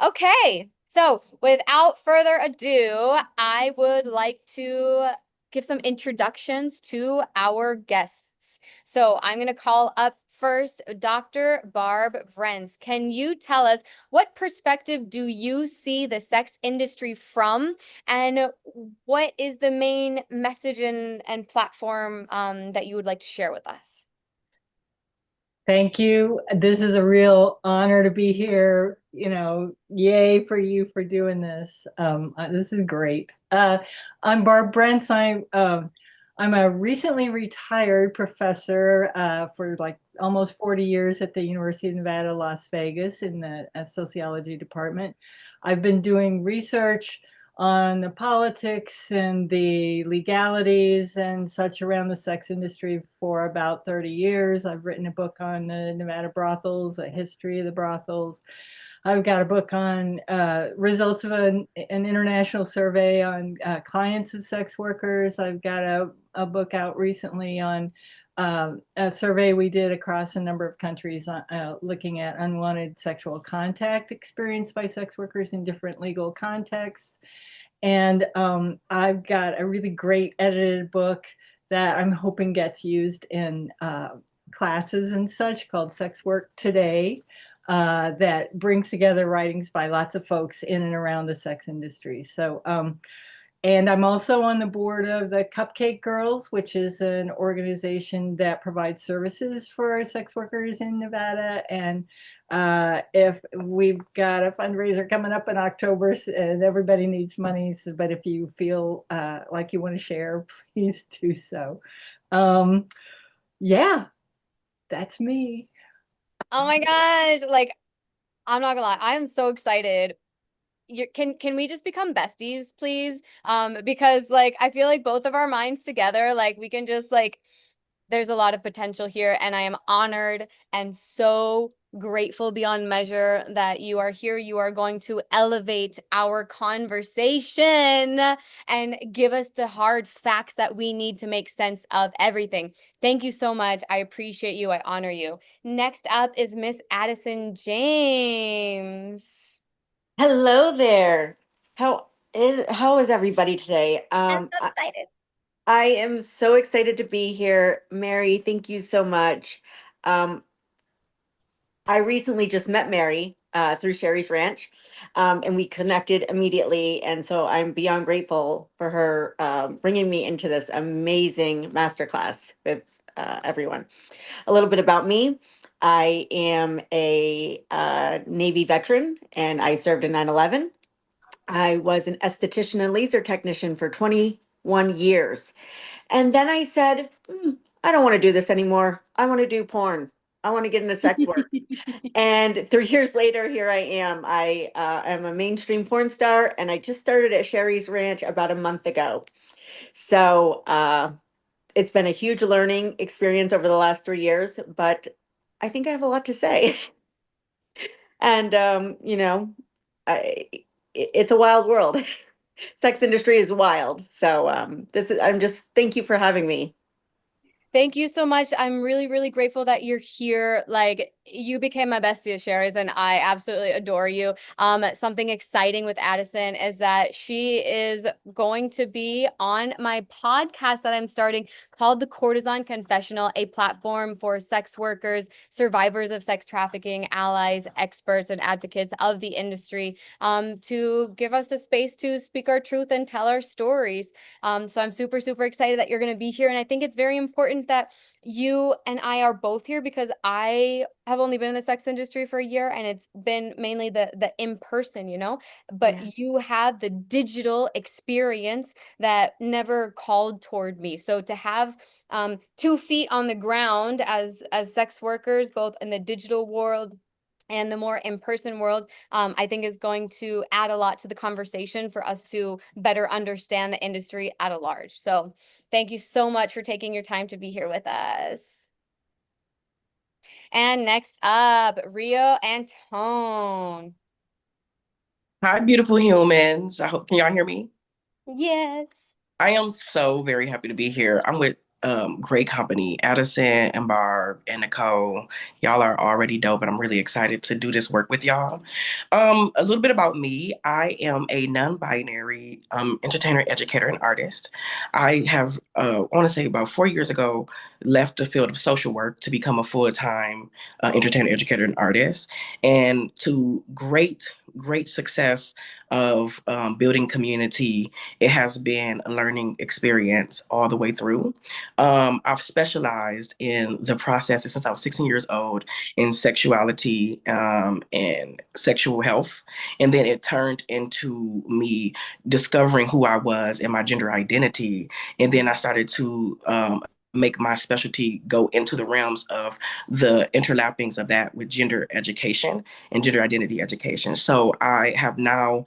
Okay, so without further ado, I would like to give some introductions to our guests. So I'm going to call up first Dr. Barb Vrenz. Can you tell us what perspective do you see the sex industry from, and what is the main message and platform that you would like to share with us? Thank you. This is a real honor to be here. Yay for you for doing this. This is great. I'm Barb Brentz. I'm a recently retired professor for like almost 40 years at the University of Nevada, Las Vegas in the sociology department. I've been doing research on the politics and the legalities and such around the sex industry for about 30 years. I've written a book on the Nevada brothels, a history of the brothels. I've got a book on results of an international survey on clients of sex workers. I've got a book out recently on a survey we did across a number of countries looking at unwanted sexual contact experienced by sex workers in different legal contexts. And I've got a really great edited book that I'm hoping gets used in classes and such called Sex Work Today, that brings together writings by lots of folks in and around the sex industry. And I'm also on the board of the Cupcake Girls, which is an organization that provides services for sex workers in Nevada. And if we've got a fundraiser coming up in October, and everybody needs money, but if you feel like you want to share, please do so. Um, yeah, that's me. Oh my gosh, like I'm not gonna lie, I am so excited. Can we just become besties, please? Because like I feel like both of our minds together, like we can just like there's a lot of potential here, and I am honored and so grateful beyond measure that you are here. You are going to elevate our conversation and give us the hard facts that we need to make sense of everything. Thank you so much. I appreciate you. I honor you. Next up is Miss Addison James. Hello there. How is everybody today? I'm so excited. I am so excited to be here. Mary, thank you so much. Um, I recently just met Mary through Sherry's Ranch, and we connected immediately. And so I'm beyond grateful for her bringing me into this amazing masterclass with everyone. A little bit about me. I am a Navy veteran and I served in 9/11. I was an esthetician and laser technician for 21 years. And then I said, I don't want to do this anymore. I want to do porn. I want to get into sex work. And 3 years later, here I am. I am a mainstream porn star, and I just started at Sherry's Ranch about a month ago. So it's been a huge learning experience over the last 3 years, but I think I have a lot to say. And, it's a wild world. Sex industry is wild. So I'm just thank you for having me. Thank you so much. I'm really, really grateful that you're here. Like you became my bestie of Sherry's, and I absolutely adore you. Something exciting with Addison is that she is going to be on my podcast that I'm starting called The Courtesan Confessional, a platform for sex workers, survivors of sex trafficking, allies, experts, and advocates of the industry, to give us a space to speak our truth and tell our stories. So I'm super, super excited that you're going to be here. And I think it's very important that you and I are both here because I have only been in the sex industry for a year, and it's been mainly the in-person, Yeah. but you have the digital experience that never called toward me. So to have 2 feet on the ground as sex workers, both in the digital world and the more in-person world, I think is going to add a lot to the conversation for us to better understand the industry at a large. So thank you so much for taking your time to be here with us. And next up, Rio and Tone. Hi, beautiful humans. Can y'all hear me? Yes. I am so very happy to be here. I'm with great company. Addison and Barb and Nicole, y'all are already dope, and I'm really excited to do this work with y'all. A little bit about me. I am a non-binary entertainer, educator, and artist. I have, I want to say about 4 years ago, left the field of social work to become a full-time entertainer, educator, and artist, and to great success of building community. It has been a learning experience all the way through. I've specialized in the processes since I was 16 years old in sexuality and sexual health. And then it turned into me discovering who I was and my gender identity. And then I started to make my specialty go into the realms of the interlappings of that with gender education and gender identity education. So I have now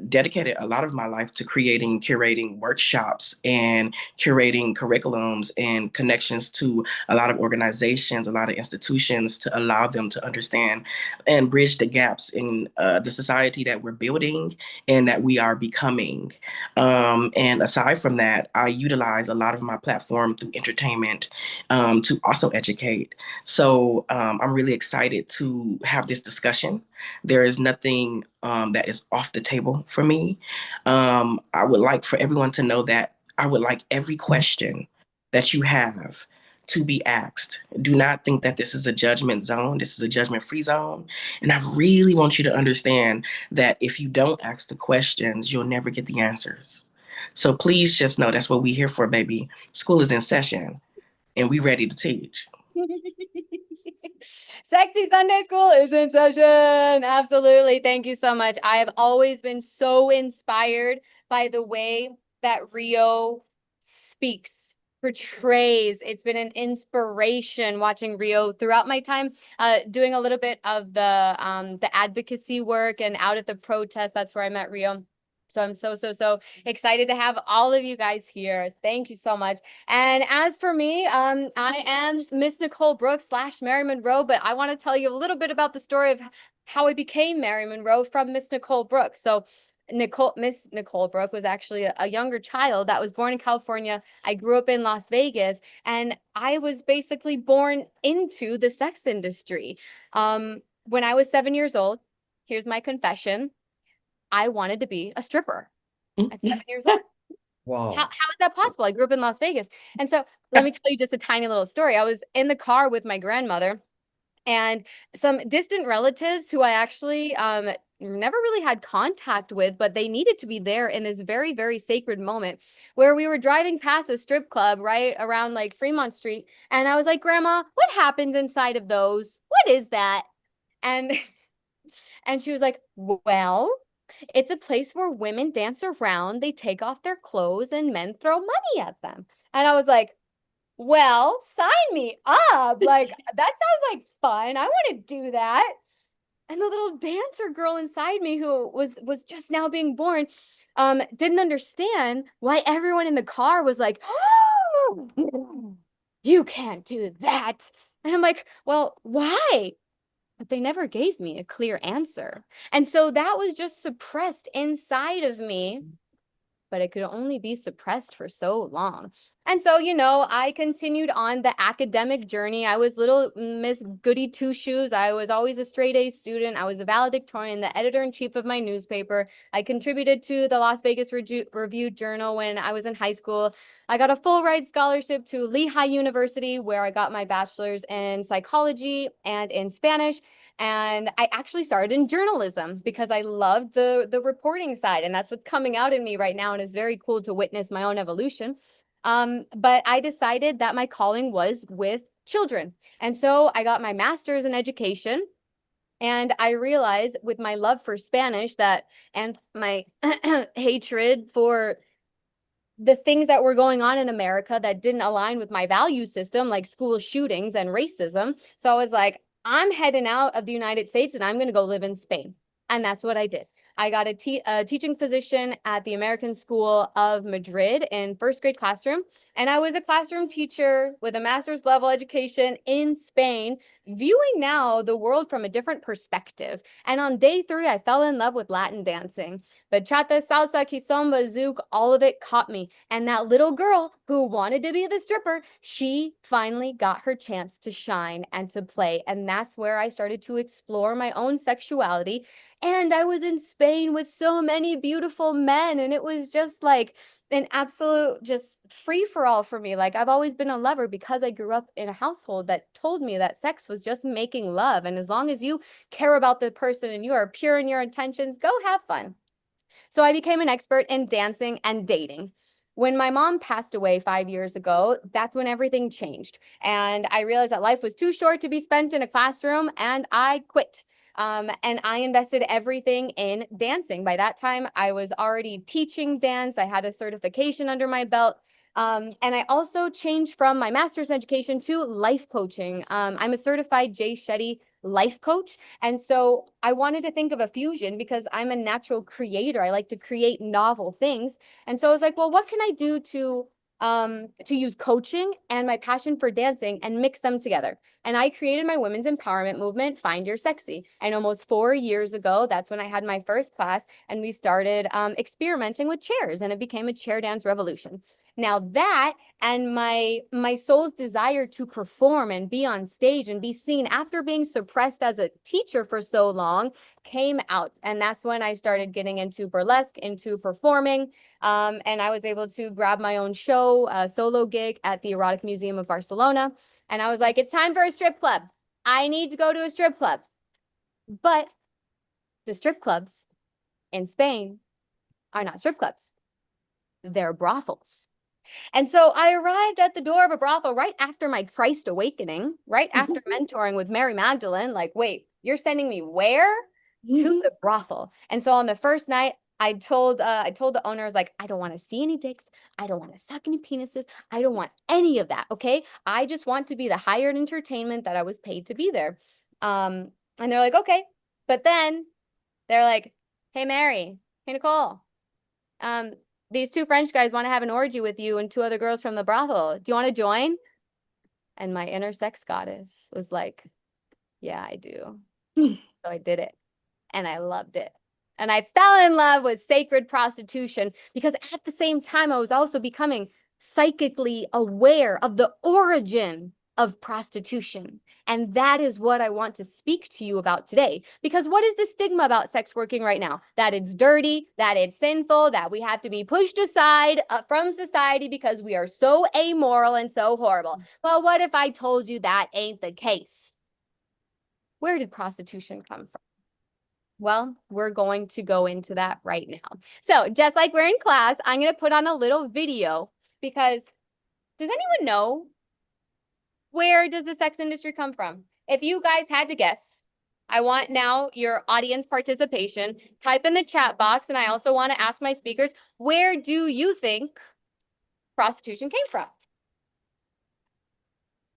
dedicated a lot of my life to creating, curating workshops and curating curriculums and connections to a lot of organizations, a lot of institutions to allow them to understand and bridge the gaps in the society that we're building and that we are becoming. And aside from that, I utilize a lot of my platform through entertainment to also educate. So I'm really excited to have this discussion. There is nothing that is off the table for me. I would like for everyone to know that I would like every question that you have to be asked. Do not think that this is a judgment zone. This is a judgment-free zone. And I really want you to understand that if you don't ask the questions, you'll never get the answers. So please just know that's what we're here for, baby. School is in session and we ready to teach. Sexy Sunday School is in session. Absolutely. Thank you so much. I have always been so inspired by the way that Rio speaks, portrays. It's been an inspiration watching Rio throughout my time doing a little bit of the advocacy work and out at the protest. That's where I met Rio. So I'm so excited to have all of you guys here. Thank you so much. And as for me, I am Miss Nicole Brooks / Mary Monroe, but I want to tell you a little bit about the story of how I became Mary Monroe from Miss Nicole Brooks. So Miss Nicole Brooke was actually a younger child that was born in California. I grew up in Las Vegas, and I was basically born into the sex industry. When I was 7 years old, here's my confession. I wanted to be a stripper at 7 years old. Wow. How is that possible? I grew up in Las Vegas. And so let me tell you just a tiny little story. I was in the car with my grandmother and some distant relatives who I actually never really had contact with, but they needed to be there in this very sacred moment where we were driving past a strip club right around like Fremont Street. And I was like, Grandma, what happens inside of those? What is that? And and she was like, well, it's a place where women dance around, they take off their clothes, and men throw money at them. And I was like, well, sign me up. Like, that sounds like fun. I want to do that. And the little dancer girl inside me who was just now being born didn't understand why everyone in the car was like, oh, you can't do that. And I'm like, well, why? But they never gave me a clear answer. And so that was just suppressed inside of me, but it could only be suppressed for so long. And so, you know, I continued on the academic journey. I was little Miss Goody Two Shoes. I was always a straight A student. I was a valedictorian, the editor-in-chief of my newspaper. I contributed to the Las Vegas Review Journal when I was in high school. I got a full ride scholarship to Lehigh University, where I got my bachelor's in psychology and in Spanish. And I actually started in journalism because I loved the reporting side. And that's what's coming out in me right now. And it's very cool to witness my own evolution. But I decided that my calling was with children. And so I got my master's in education. And I realized with my love for Spanish that, and my hatred for the things that were going on in America that didn't align with my value system, like school shootings and racism. So I was like, I'm heading out of the United States and I'm going to go live in Spain. And that's what I did. I got a teaching position at the American School of Madrid in first grade classroom. And I was a classroom teacher with a master's level education in Spain, viewing now the world from a different perspective. And on day 3, I fell in love with Latin dancing. Bachata, salsa, kizomba, zouk, all of it caught me. And that little girl who wanted to be the stripper, she finally got her chance to shine and to play. And that's where I started to explore my own sexuality. And I was in Spain with so many beautiful men, and it was just like an absolute just free for all for me. Like I've always been a lover because I grew up in a household that told me that sex was just making love. And as long as you care about the person and you are pure in your intentions, go have fun. So I became an expert in dancing and dating. When my mom passed away 5 years ago, that's when everything changed. And I realized that life was too short to be spent in a classroom, and I quit. And I invested everything in dancing. By that time, I was already teaching dance. I had a certification under my belt. And I also changed from my master's education to life coaching. I'm a certified Jay Shetty life coach. And so I wanted to think of a fusion because I'm a natural creator. I like to create novel things. And so I was like, well, what can I do to use coaching and my passion for dancing and mix them together? And I created my women's empowerment movement, Find Your Sexy. And almost 4 years ago, that's when I had my first class, and we started experimenting with chairs, and it became a chair dance revolution. Now that and my soul's desire to perform and be on stage and be seen after being suppressed as a teacher for so long came out. And that's when I started getting into burlesque, into performing. And I was able to grab my own show, a solo gig at the Erotic Museum of Barcelona. And I was like, it's time for a strip club. I need to go to a strip club. But the strip clubs in Spain are not strip clubs. They're brothels. And so I arrived at the door of a brothel right after my Christ awakening, right after mentoring with Mary Magdalene. Like, wait, you're sending me where? To the brothel. And so on the first night, I told the owners, like, I don't want to see any dicks. I don't want to suck any penises. I don't want any of that. Okay. I just want to be the hired entertainment that I was paid to be there. And they're like, okay. But then they're like, hey, Mary, hey, Nicole, these 2 French guys want to have an orgy with you and 2 other girls from the brothel. Do you want to join? And my inner sex goddess was like, yeah, I do. So I did it. And I loved it. And I fell in love with sacred prostitution because at the same time, I was also becoming psychically aware of the origin of prostitution. And that is what I want to speak to you about today. Because what is the stigma about sex working right now? That it's dirty, that it's sinful, that we have to be pushed aside from society because we are so amoral and so horrible. Well, what if I told you that ain't the case? Where did prostitution come from? Well, we're going to go into that right now. So just like we're in class, I'm going to put on a little video because does anyone know, where does the sex industry come from? If you guys had to guess, I want now your audience participation. Type in the chat box, and I also want to ask my speakers, where do you think prostitution came from?